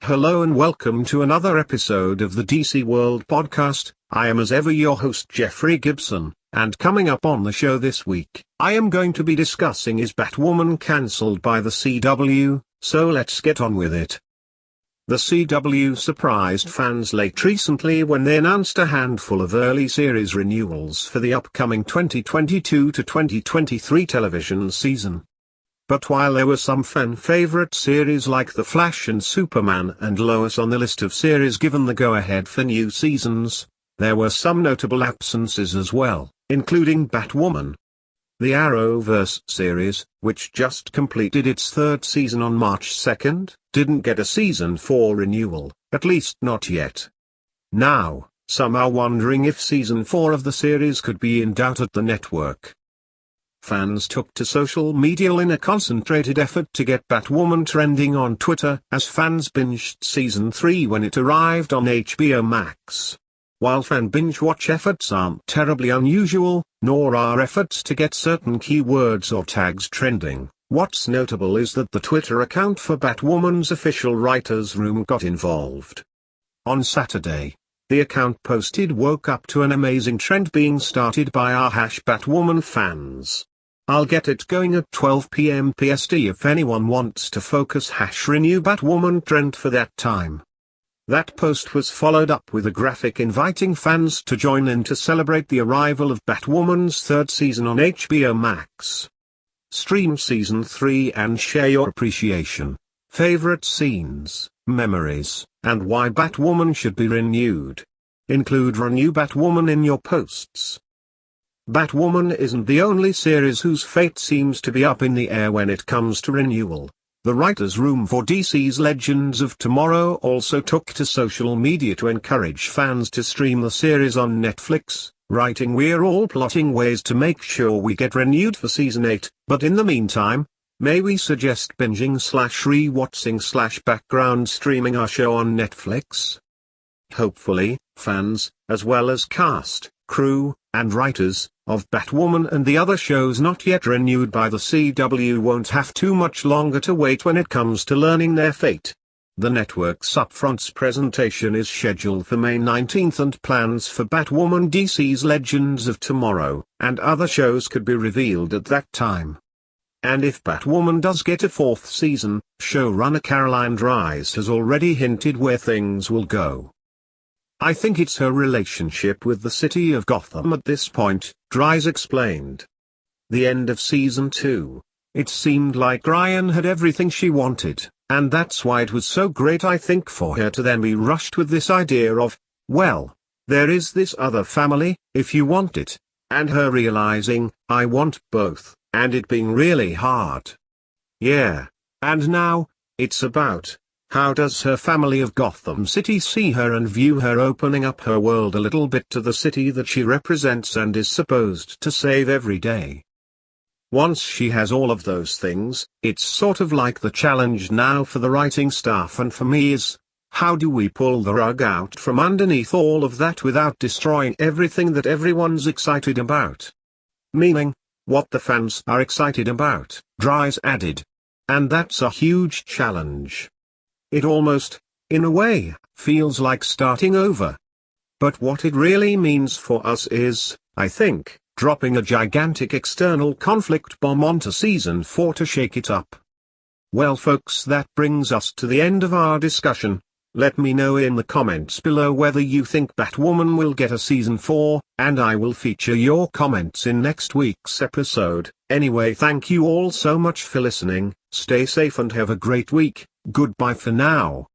Hello and welcome to another episode of the DC World Podcast. I am as ever your host Jeffrey Gibson, and coming up on the show this week, I am going to be discussing is Batwoman cancelled by the CW, so let's get on with it. The CW surprised fans late recently when they announced a handful of early series renewals for the upcoming 2022 to 2023 television season. But while there were some fan-favorite series like The Flash and Superman and Lois on the list of series given the go-ahead for new seasons, there were some notable absences as well, including Batwoman. The Arrowverse series, which just completed its third season on March 2nd, didn't get a season 4 renewal, at least not yet. Now, some are wondering if season 4 of the series could be in doubt at the network. Fans took to social media in a concentrated effort to get Batwoman trending on Twitter as fans binged season 3 when it arrived on HBO Max. While fan binge watch efforts aren't terribly unusual, nor are efforts to get certain keywords or tags trending, what's notable is that the Twitter account for Batwoman's official writers' room got involved. On Saturday, the account posted "Woke up to an amazing trend being started by our #Batwoman fans. I'll get it going at 12 p.m. PST if anyone wants to focus #renew Batwoman trend for that time." That post was followed up with a graphic inviting fans to join in to celebrate the arrival of Batwoman's third season on HBO Max. Stream season 3 and share your appreciation, favorite scenes, memories, and why Batwoman should be renewed. Include "Renew Batwoman" in your posts. Batwoman isn't the only series whose fate seems to be up in the air when it comes to renewal. The writers' room for DC's Legends of Tomorrow also took to social media to encourage fans to stream the series on Netflix, writing, "We're all plotting ways to make sure we get renewed for season 8, but in the meantime, may we suggest binging/rewatching/background streaming our show on Netflix?" Hopefully, fans, as well as cast, crew, and writers, of Batwoman and the other shows not yet renewed by the CW won't have too much longer to wait when it comes to learning their fate. The network's upfronts presentation is scheduled for May 19th and plans for Batwoman, DC's Legends of Tomorrow, and other shows could be revealed at that time. And if Batwoman does get a fourth season, showrunner Caroline Dries has already hinted where things will go. "I think it's her relationship with the city of Gotham at this point," Dries explained. The end of season 2, it seemed like Ryan had everything she wanted, and that's why it was so great, I think, for her to then be rushed with this idea of, well, there is this other family, if you want it, and her realizing, I want both, and it being really hard. Yeah, and now, it's about, how does her family of Gotham City see her and view her, opening up her world a little bit to the city that she represents and is supposed to save every day. Once she has all of those things, it's sort of like the challenge now for the writing staff and for me is, how do we pull the rug out from underneath all of that without destroying everything that everyone's excited about? Meaning, what the fans are excited about, Dries added. And that's a huge challenge. It almost, in a way, feels like starting over. But what it really means for us is, I think, dropping a gigantic external conflict bomb onto season 4 to shake it up. Well folks, that brings us to the end of our discussion. Let me know in the comments below whether you think Batwoman will get a season 4, and I will feature your comments in next week's episode. Anyway, thank you all so much for listening, stay safe and have a great week. Goodbye for now.